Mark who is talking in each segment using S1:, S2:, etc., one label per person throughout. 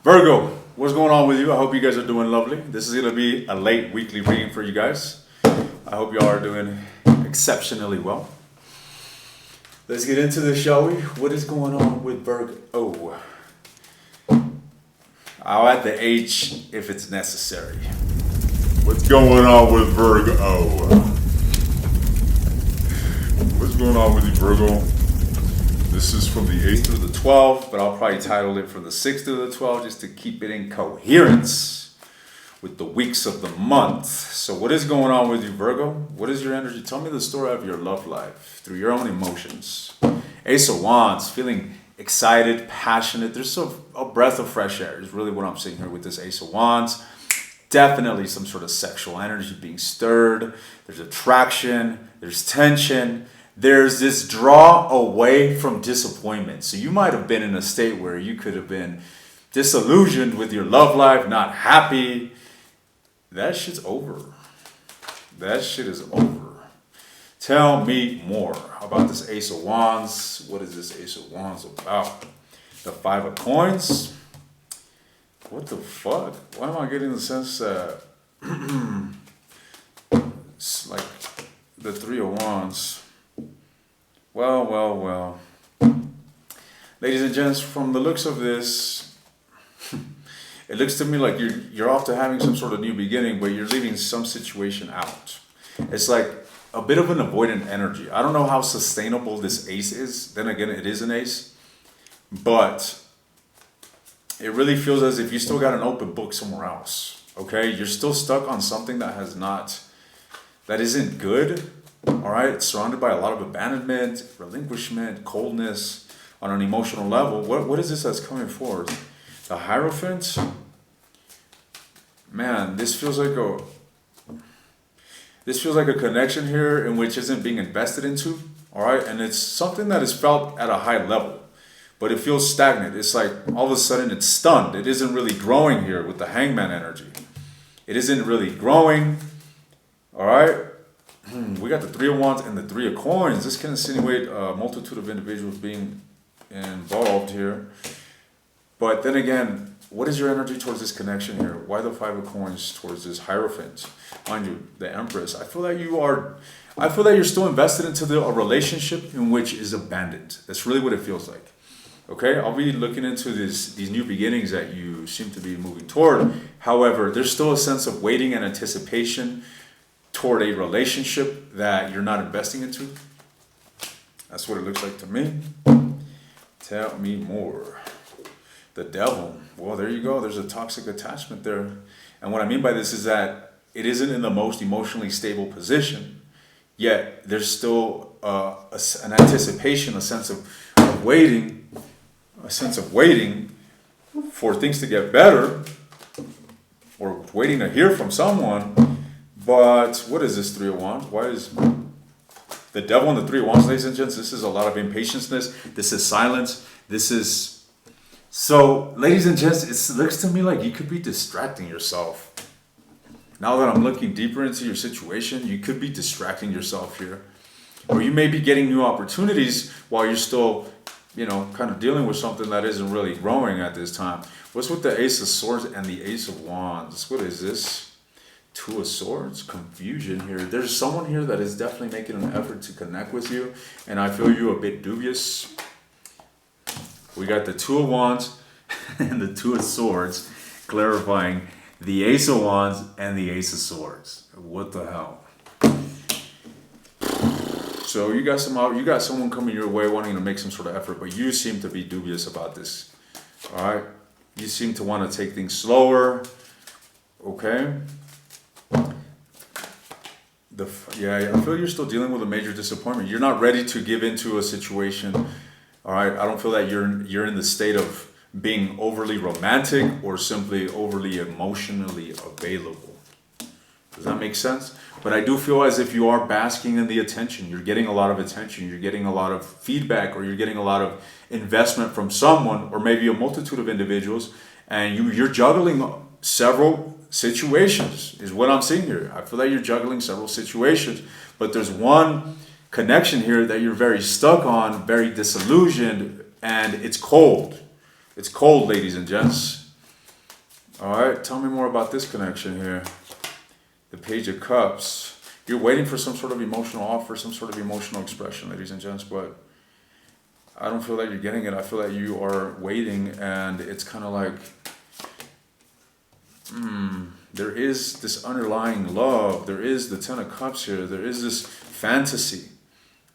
S1: Virgo, what's going on with you? I hope you guys are doing lovely. This is going to be a late weekly reading for you guys. I hope y'all are doing exceptionally well. Let's get into this, shall we? What is going on with Virgo? Oh, I'll add the H if it's necessary. What's going on with Virgo? What's going on with you, Virgo? This is from the 8th through the 12th, but I'll probably title it from the 6th through the 12th just to keep it in coherence with the weeks of the month. So what is going on with you, Virgo? What is your energy? Tell me the story of your love life through your own emotions. Ace of Wands, feeling excited, passionate. There's a breath of fresh air is really what I'm seeing here with this Ace of Wands. Definitely some sort of sexual energy being stirred. There's attraction. There's tension. There's this draw away from disappointment. So you might have been in a state where you could have been disillusioned with your love life, not happy. That shit's over. That shit is over. Tell me more about this Ace of Wands. What is this Ace of Wands about? The Five of Coins. What the fuck? Why am I getting the sense that it's like the Three of Wands? Well. Ladies and gents, from the looks of this, it looks to me like you're off to having some sort of new beginning, but you're leaving some situation out. It's like a bit of an avoidant energy. I don't know how sustainable this ace is. Then again, it is an ace. But it really feels as if you still got an open book somewhere else. Okay? You're still stuck on something that isn't good. All right, it's surrounded by a lot of abandonment, relinquishment, coldness on an emotional level. What is this that's coming forward? The Hierophant? Man, this feels like a connection here in which isn't being invested into. All right, and it's something that is felt at a high level, but it feels stagnant. It's like all of a sudden it's stunned. It isn't really growing here with the Hangman energy. It isn't really growing. All right. We got the Three of Wands and the Three of Coins. This can insinuate a multitude of individuals being involved here. But then again, what is your energy towards this connection here? Why the Five of Coins towards this Hierophant? Mind you, the Empress. I feel that you're still invested into a relationship in which is abandoned. That's really what it feels like. Okay, I'll be looking into these new beginnings that you seem to be moving toward. However, there's still a sense of waiting and anticipation toward a relationship that you're not investing into. That's what it looks like to me. Tell me more. The Devil. Well, there you go. There's a toxic attachment there. And what I mean by this is that it isn't in the most emotionally stable position, yet there's still an anticipation, a sense of waiting for things to get better, or waiting to hear from someone. But what is this Three of Wands? Why is the Devil and the Three of Wands, ladies and gents? This is a lot of impatience. This is silence. So, ladies and gents, it looks to me like you could be distracting yourself. Now that I'm looking deeper into your situation, you could be distracting yourself here. Or you may be getting new opportunities while you're still, kind of dealing with something that isn't really growing at this time. What's with the Ace of Swords and the Ace of Wands? What is this? Two of Swords, confusion here. There's someone here that is definitely making an effort to connect with you, and I feel you a bit dubious. We got the Two of Wands and the Two of Swords, clarifying the Ace of Wands and the Ace of Swords. What the hell? So you got someone coming your way wanting to make some sort of effort, but you seem to be dubious about this. All right, you seem to want to take things slower. Okay. I feel you're still dealing with a major disappointment. You're not ready to give into a situation. All right, I don't feel that you're in the state of being overly romantic or simply overly emotionally available. Does that make sense? But I do feel as if you are basking in the attention. You're getting a lot of attention. You're getting a lot of feedback, or you're getting a lot of investment from someone, or maybe a multitude of individuals, and you're juggling several situations is what I'm seeing here. I feel like you're juggling several situations, but there's one connection here that you're very stuck on, very disillusioned, and it's cold. It's cold, ladies and gents. All right, tell me more about this connection here. The Page of Cups. You're waiting for some sort of emotional offer, some sort of emotional expression, ladies and gents, but I don't feel that you're getting it. I feel that you are waiting, and it's kind of like, there is this underlying love. There is the Ten of Cups here. There is this fantasy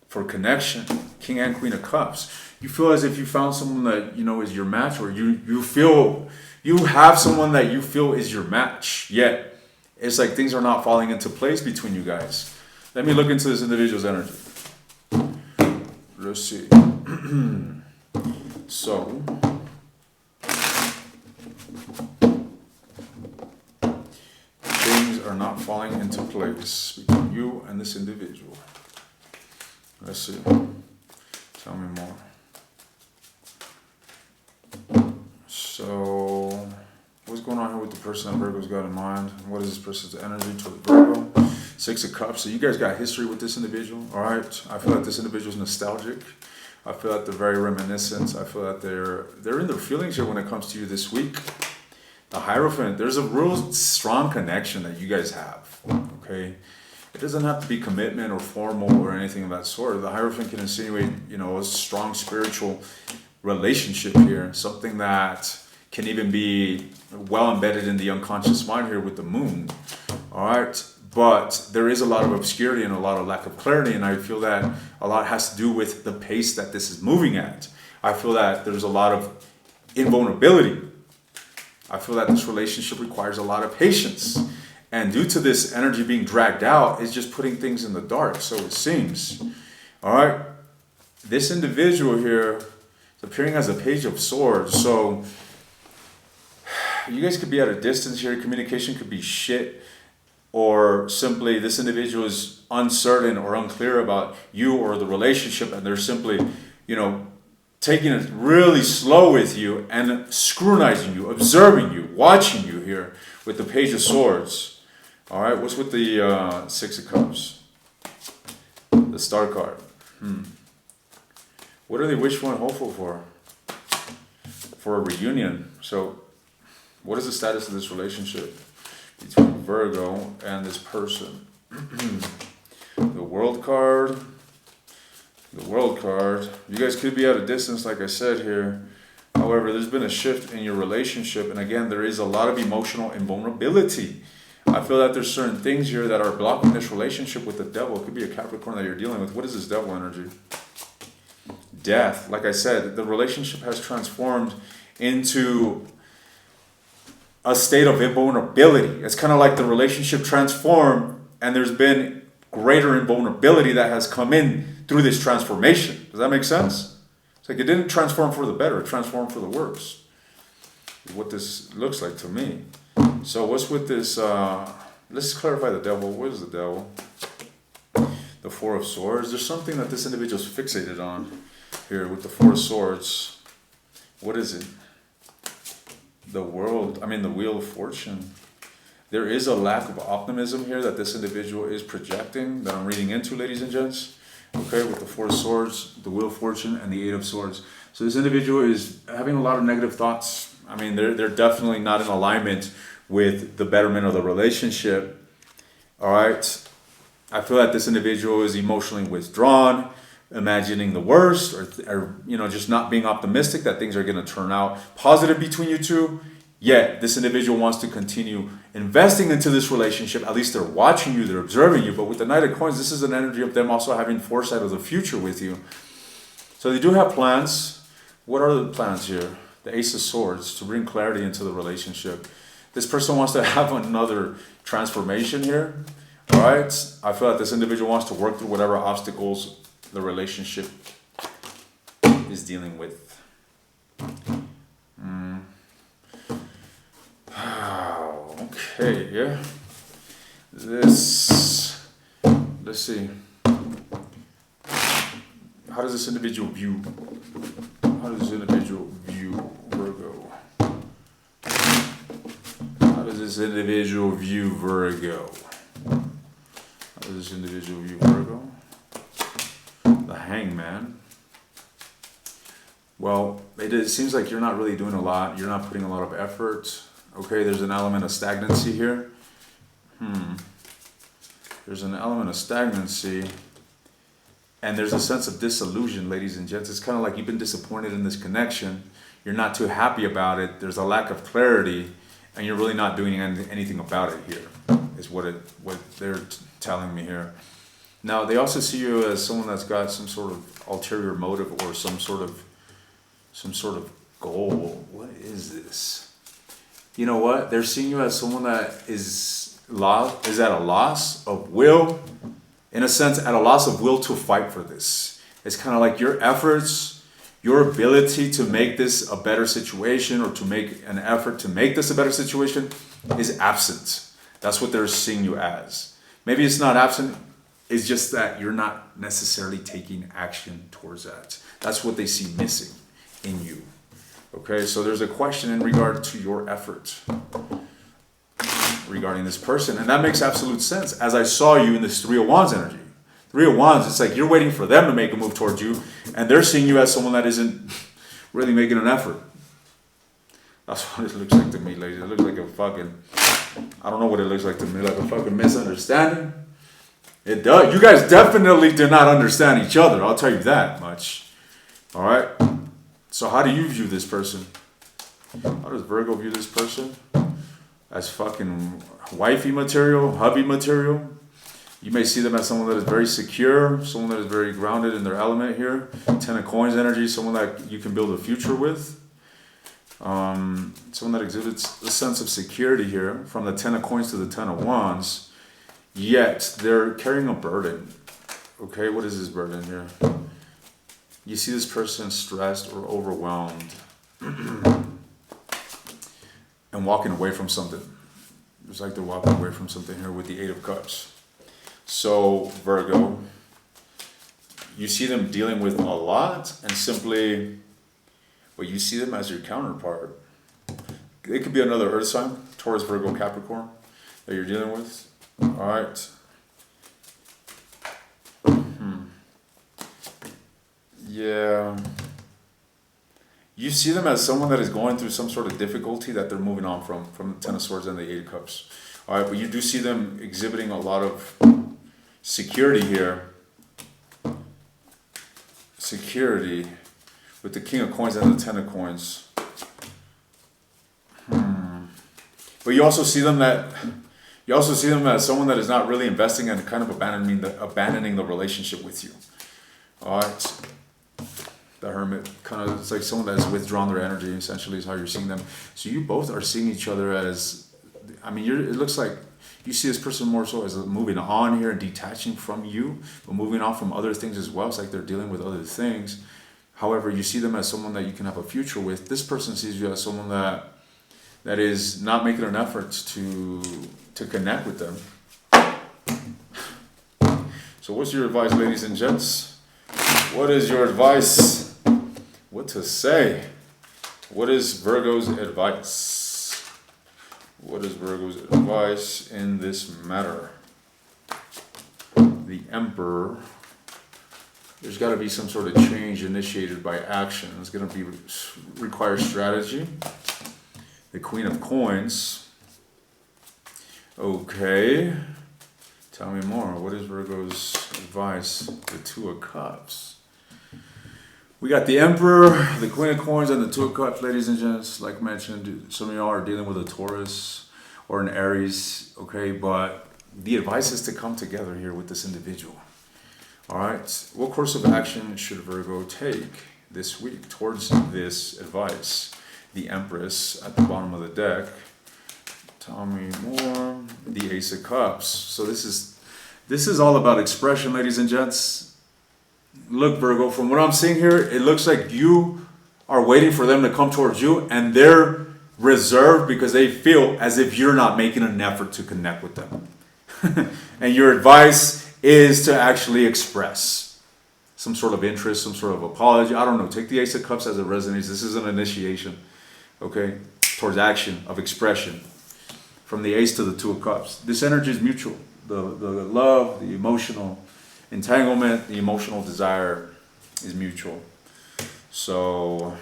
S1: for connection. King and Queen of Cups. You feel as if you found someone that, is your match, or you feel you have someone that you feel is your match, yet it's like things are not falling into place between you guys. Let me look into this individual's energy. Let's see. So, things are not falling into place between you and this individual. Let's see. Tell me more. So, what's going on here with the person that Virgo's got in mind? What is this person's energy toward Virgo? Six of Cups. So you guys got history with this individual, all right? I feel like this individual is nostalgic. I feel like they're very reminiscent. I feel like they're in their feelings here when it comes to you this week. The Hierophant, there's a real strong connection that you guys have, okay? It doesn't have to be commitment or formal or anything of that sort. The Hierophant can insinuate, a strong spiritual relationship here, something that can even be well embedded in the unconscious mind here with the moon, all right? But there is a lot of obscurity and a lot of lack of clarity, and I feel that a lot has to do with the pace that this is moving at. I feel that there's a lot of invulnerability. I feel that this relationship requires a lot of patience. And due to this energy being dragged out, it's just putting things in the dark, so it seems. All right? This individual here is appearing as a Page of Swords, so you guys could be at a distance here. Communication could be shit, or simply this individual is uncertain or unclear about you or the relationship, and they're simply, taking it really slow with you and scrutinizing you, observing you, watching you here with the Page of Swords. All right, what's with the Six of Cups? The Star card. What are they wishful and hopeful for? For a reunion. So, what is the status of this relationship between Virgo and this person? The World card. The World card. You guys could be at a distance, like I said here. However, there's been a shift in your relationship. And again, there is a lot of emotional invulnerability. I feel that there's certain things here that are blocking this relationship with the Devil. It could be a Capricorn that you're dealing with. What is this Devil energy? Death. Like I said, the relationship has transformed into a state of invulnerability. It's kind of like the relationship transformed, and there's been greater invulnerability that has come in through this transformation. Does that make sense? It's like it didn't transform for the better, it transformed for the worse. What this looks like to me. So what's with this, let's clarify the Devil. What is the Devil? The Four of Swords. There's something that this individual is fixated on here with the Four of Swords. What is it? The Wheel of Fortune. There is a lack of optimism here that this individual is projecting, that I'm reading into, ladies and gents. Okay, with the Four of Swords, the Wheel of Fortune, and the Eight of Swords. So this individual is having a lot of negative thoughts. They're definitely not in alignment with the betterment of the relationship. All right. I feel that this individual is emotionally withdrawn, imagining the worst, or just not being optimistic that things are going to turn out positive between you two. Yet this individual wants to continue investing into this relationship. At least they're watching you, they're observing you. But with the Knight of Coins, this is an energy of them also having foresight of the future with you. So they do have plans. What are the plans here? The Ace of Swords, to bring clarity into the relationship. This person wants to have another transformation here. All right. I feel like this individual wants to work through whatever obstacles the relationship is dealing with. Okay, yeah. Let's see. How does this individual view Virgo? How does this individual view Virgo? The Hangman. Well, it seems like you're not really doing a lot. You're not putting a lot of effort. Okay, there's an element of stagnancy here. There's an element of stagnancy. And there's a sense of disillusion, ladies and gents. It's kind of like you've been disappointed in this connection. You're not too happy about it. There's a lack of clarity, and you're really not doing anything about it here, is what they're telling me here. Now, they also see you as someone that's got some sort of ulterior motive or some sort of goal. What is this? You know what? They're seeing you as someone that is at a loss of will. In a sense, at a loss of will to fight for this. It's kind of like your efforts, your ability to make this a better situation or to make an effort to make this a better situation is absent. That's what they're seeing you as. Maybe it's not absent, it's just that you're not necessarily taking action towards that. That's what they see missing in you. Okay, so there's a question in regard to your effort regarding this person, and that makes absolute sense as I saw you in this Three of Wands energy. Three of Wands, it's like you're waiting for them to make a move towards you, and they're seeing you as someone that isn't really making an effort. That's what it looks like to me, ladies. It looks like a fucking, I don't know what it looks like to me, like a fucking misunderstanding. It does. You guys definitely do not understand each other, I'll tell you that much. All right? So how do you view this person? How does Virgo view this person? As fucking wifey material, hubby material. You may see them as someone that is very secure, someone that is very grounded in their element here. Ten of Coins energy, someone that you can build a future with. Someone that exhibits a sense of security here, from the Ten of Coins to the Ten of Wands. Yet, they're carrying a burden. Okay, what is this burden here? You see this person stressed or overwhelmed. And walking away from something. It's like they're walking away from something here with the Eight of Cups. So, Virgo, you see them dealing with a lot, and simply, well, you see them as your counterpart. It could be another earth sign, Taurus, Virgo, Capricorn, that you're dealing with. All right. Yeah. You see them as someone that is going through some sort of difficulty that they're moving on from the Ten of Swords and the Eight of Cups. All right, but you do see them exhibiting a lot of security here. Security with the King of Coins and the Ten of Coins. But you also see them as someone that is not really investing and kind of abandoning the relationship with you. All right. The Hermit, kind of, it's like someone that has withdrawn their energy, essentially, is how you're seeing them. So you both are seeing each other as, I mean, it looks like you see this person more so as moving on here and detaching from you, but moving on from other things as well. It's like they're dealing with other things. However, you see them as someone that you can have a future with. This person sees you as someone that is not making an effort to connect with them. So what's your advice, ladies and gents? What is your advice? What to say? What is Virgo's advice? What is Virgo's advice in this matter? The Emperor. There's got to be some sort of change initiated by action. It's going to require strategy. The Queen of Coins. Okay. Tell me more. What is Virgo's advice? The Two of Cups. We got the Emperor, the Queen of Coins, and the Two of Cups, ladies and gents. Like mentioned, some of y'all are dealing with a Taurus or an Aries, okay? But the advice is to come together here with this individual. All right? What course of action should Virgo take this week towards this advice? The Empress at the bottom of the deck. Tell me more. The Ace of Cups. So this is all about expression, ladies and gents. Look, Virgo, from what I'm seeing here, it looks like you are waiting for them to come towards you, and they're reserved because they feel as if you're not making an effort to connect with them. And your advice is to actually express some sort of interest, some sort of apology. I don't know. Take the Ace of Cups as it resonates. This is an initiation, okay, towards action of expression. From the Ace to the Two of Cups. This energy is mutual. The love, the emotional entanglement, the emotional desire is mutual. So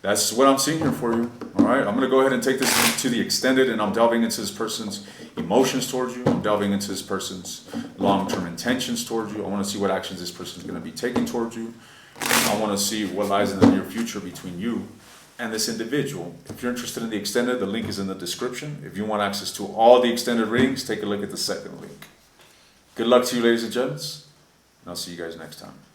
S1: That's what I'm seeing here for you. All right, I'm gonna go ahead and take this to the extended, and I'm delving into this person's emotions towards you. I'm delving into this person's long-term intentions towards you. I want to see what actions this person is going to be taking towards you. I want to see what lies in the near future between you and this individual. If you're interested in the extended, the link is in the description. If you want access to all the extended readings, take a look at the second link. Good luck to you, ladies and gents, and I'll see you guys next time.